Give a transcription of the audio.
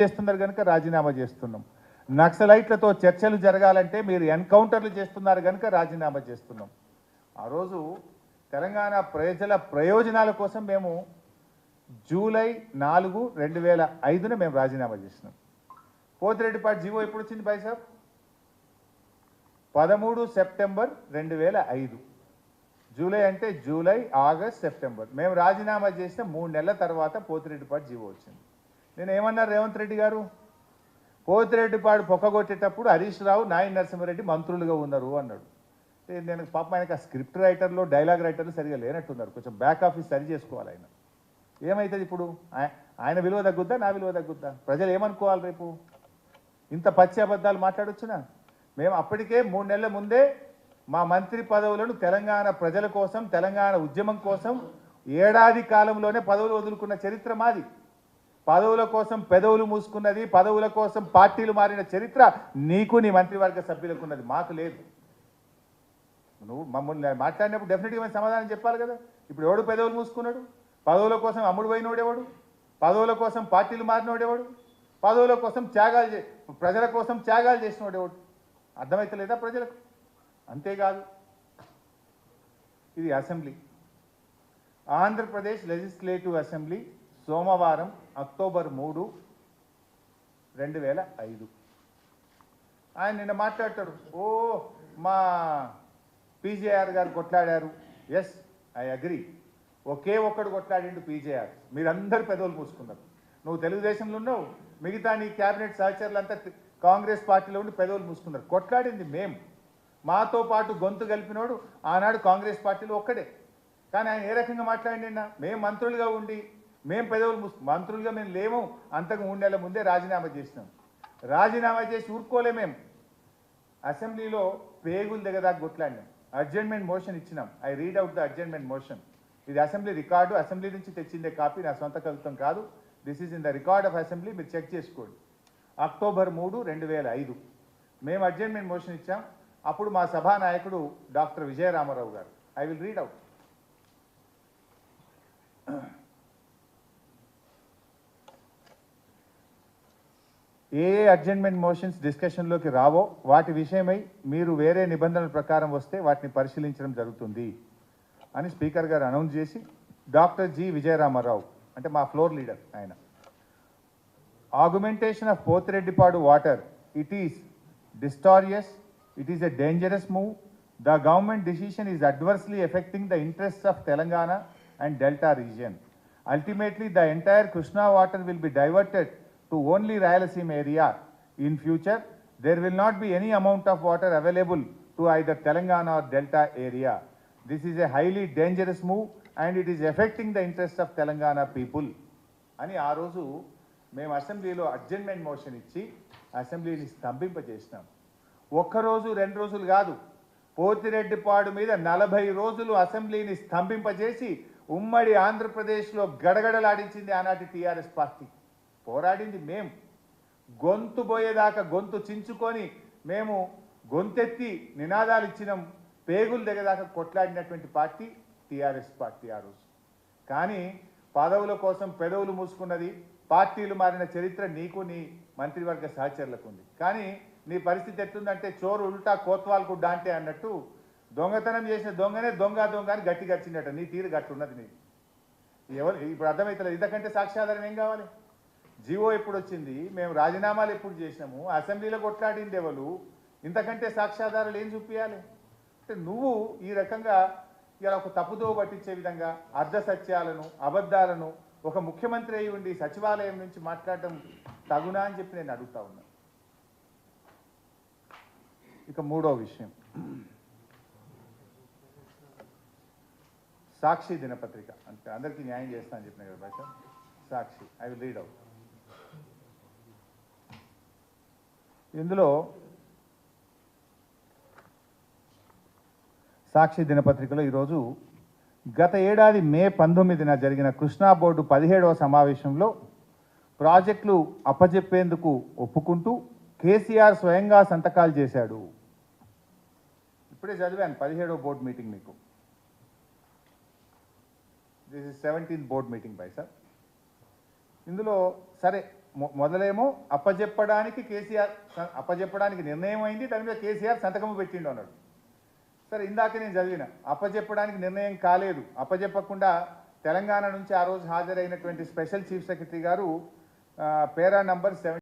చేస్తున్నారు కనుక రాజీనామా చేస్తున్నాం. నక్సలైట్లతో చర్చలు జరగాలంటే మీరు ఎన్కౌంటర్లు చేస్తున్నారు కనుక రాజీనామా చేస్తున్నాం. ఆ రోజు తెలంగాణ ప్రజల ప్రయోజనాల కోసం మేము జూలై 4, 2005 మేము రాజీనామా చేసినాం. పోతిరెడ్డిపాటి జీవో ఎప్పుడు వచ్చింది భాయ్ సాబ్? 13 సెప్టెంబర్ 2005. జూలై అంటే జూలై, ఆగస్ట్, సెప్టెంబర్. మేము రాజీనామా చేసిన 3 నెలల తర్వాత పోతిరెడ్డిపాటి జీవో వచ్చింది. నేను ఏమన్నారు రేవంత్ రెడ్డి గారు? పోతిరెడ్డిపాడు పొక్కగొట్టేటప్పుడు హరీష్ రావు, నాయన నరసింహారెడ్డి మంత్రులుగా ఉన్నారు అన్నాడు. నేను పాపం ఆయనకు ఆ స్క్రిప్ట్ రైటర్లు, డైలాగ్ రైటర్లు సరిగా లేనట్టున్నారు. కొంచెం బ్యాక్ ఆఫీస్ సరి చేసుకోవాలి ఆయన. ఏమవుతుంది ఇప్పుడు? ఆయన విలువ తగ్గుద్దా, నా విలువ తగ్గుద్దా? ప్రజలు ఏమనుకోవాలి రేపు? ఇంత పచ్చి అబద్ధాలు మాట్లాడొచ్చునా? మేము అప్పటికే 3 నెలల ముందే మా మంత్రి పదవులను తెలంగాణ ప్రజల కోసం, తెలంగాణ ఉద్యమం కోసం ఏడాది కాలంలోనే పదవులు వదులుకున్న చరిత్ర మాది. పదవుల కోసం పెదవులు మూసుకున్నది, పదవుల కోసం పార్టీలు మారిన చరిత్ర నీకు, నీ మంత్రివర్గ సభ్యులకు ఉన్నది, మాకు లేదు. నువ్వు మమ్మల్ని మాట్లాడినప్పుడు డెఫినెట్గా మేము సమాధానం చెప్పాలి కదా. ఇప్పుడు ఎవడు పెదవులు మూసుకున్నాడు? పదవుల కోసం అమ్ముడు పోయినోడేవాడు? పదవుల కోసం పార్టీలు మారినోడేవాడు? పదవుల కోసం ప్రజల కోసం త్యాగాలు చేసినోడేవాడు? అర్థమవుతలేదా ప్రజలకు? అంతేకాదు, ఇది అసెంబ్లీ, ఆంధ్రప్రదేశ్ లెజిస్లేటివ్ అసెంబ్లీ సోమవారం అక్టోబర్ 3, 2005. ఆయన నిన్న మాట్లాడతాడు, ఓ మా పీజేఆర్ గారు కొట్లాడారు. Yes, I agree. ఒకే ఒక్కడు కొట్లాడిండు పీజేఆర్. మీరందరూ పెదవులు మూసుకున్నారు. నువ్వు తెలుగుదేశంలో ఉన్నావు, మిగతా నీ క్యాబినెట్ సహచరులంతా కాంగ్రెస్ పార్టీలో ఉండి పెదవులు మూసుకున్నారు. కొట్లాడింది మేము. మాతో పాటు గొంతు కలిపినోడు ఆనాడు కాంగ్రెస్ పార్టీలో ఒక్కడే. కానీ ఆయన ఏ రకంగా మాట్లాడినా, మేము మంత్రులుగా ఉండి మేము పెదవులు మంత్రులుగా మేము లేము. అంతకు 3 నెలల ముందే రాజీనామా చేసినాం. రాజీనామా చేసి ఊరుకోలే మేము. అసెంబ్లీలో పేగులు దగ్గరదాకా కొట్లాడినాం. అడ్జర్న్మెంట్ మోషన్ ఇచ్చినాం. I read out the adjournment motion. ఇది అసెంబ్లీ రికార్డు, అసెంబ్లీ నుంచి తెచ్చిందే కాపీ, నా సొంత కవిత్వం కాదు. This is in the record of assembly, మీరు చెక్ చేసుకోండి. అక్టోబర్ 3, 2005 మేము అడ్జర్న్మెంట్ మోషన్ ఇచ్చాం. అప్పుడు మా సభానాయకుడు డాక్టర్ విజయరామారావు గారు, ఐ విల్ రీడ్ అవుట్. ఏ అడ్జర్న్మెంట్ మోషన్స్ డిస్కషన్లోకి రావో వాటి విషయమై మీరు వేరే నిబంధనల ప్రకారం వస్తే వాటిని పరిశీలించడం జరుగుతుంది అని స్పీకర్ గారు అనౌన్స్ చేసి, డాక్టర్ జి విజయరామారావు అంటే మా ఫ్లోర్ లీడర్ ఆయన, augmentation of Pothireddypadu water, it is disastrous, it is a dangerous move. The government decision is adversely affecting the interests of Telangana and delta region. Ultimately, the entire Krishna water will be diverted to only Rayalaseema area. In future, there will not be any amount of water available to either Telangana or Delta area. This is a highly dangerous move and it is affecting the interests of Telangana people. అని ఆ రోజు మేము అసెంబ్లీలో adjournment motion ఇచ్చి అసెంబ్లీని స్తంభింపజేసినాం. ఒక్కరోజు 2 రోజులు కాదు, పోతిరెడ్డిపాడు మీద 40 రోజులు అసెంబ్లీని స్తంభింపజేసి ఉమ్మడి ఆంధ్రప్రదేశ్లో గడగడలాడించింది ఆనాటి టీఆర్ఎస్ పార్టీ. పోరాడింది మేము. గొంతు పోయేదాకా గొంతు చించుకొని మేము గొంతెత్తి నినాదాలు ఇచ్చినాం. పేగులు దగ్గరదాకా కొట్లాడినటువంటి పార్టీ టీఆర్ఎస్ పార్టీ ఆ రోజు. కానీ పదవుల కోసం పెదవులు మూసుకున్నది, పార్టీలు మారిన చరిత్ర నీకు, నీ మంత్రివర్గ సహచరులకు ఉంది. కానీ నీ పరిస్థితి ఎట్లుందంటే చోరు ఉల్టా కోత్వాల్కు డాంటే అన్నట్టు, దొంగతనం చేసిన దొంగనే దొంగ అని గట్టి గడిచిందట. నీ తీరు గట్టి ఉన్నది నీది. ఎవరు ఇప్పుడు అర్థమవుతలేదు. ఇంతకంటే సాక్ష్యాధారం ఏం కావాలి? జీవో ఎప్పుడు వచ్చింది, మేము రాజీనామాలు ఎప్పుడు చేసినాము, అసెంబ్లీలో కొట్లాడింది ఎవరు, ఇంతకంటే సాక్ష్యాధారాలు ఏం చూపించాలి? అంటే నువ్వు ఈ రకంగా ఇలా ఒక తప్పుదో పట్టించే విధంగా అర్ధ సత్యాలను, అబద్ధాలను ఒక ముఖ్యమంత్రి అయి ఉండి సచివాలయం నుంచి మాట్లాడటం తగునా అని చెప్పి నేను అడుగుతా ఉన్నా. ఇక 3వ విషయం, సాక్షి దినపత్రిక. అంటే అందరికీ న్యాయం చేస్తానని చెప్పిన కదా భాష. సాక్షి, ఐ విల్ రీడ్ అవుట్. ఇందులో సాక్షి దినపత్రికలో ఈరోజు గత ఏడాది మే 19న జరిగిన కృష్ణా బోర్డు 17వ సమావేశంలో ప్రాజెక్టులు అప్పజెప్పేందుకు ఒప్పుకుంటూ కేసీఆర్ స్వయంగా సంతకాలు చేశాడు. ఇప్పుడే చదివాను 17వ బోర్డు మీటింగ్ మీకు. This is 17th board meeting by sir. ఇందులో సరే మొదలేమో అప్పజెప్పడానికి కేసీఆర్ అప్పజెప్పడానికి నిర్ణయం అయింది, దాని మీద కేసీఆర్ సంతకం పెట్టిండు అన్నాడు. సరే, ఇందాక నేను చదివిన అప్పజెప్పడానికి నిర్ణయం కాలేదు, అప్పజెప్పకుండా తెలంగాణ నుంచి ఆ రోజు హాజరైనటువంటి స్పెషల్ చీఫ్ సెక్రటరీ గారు పేరా నంబర్ 7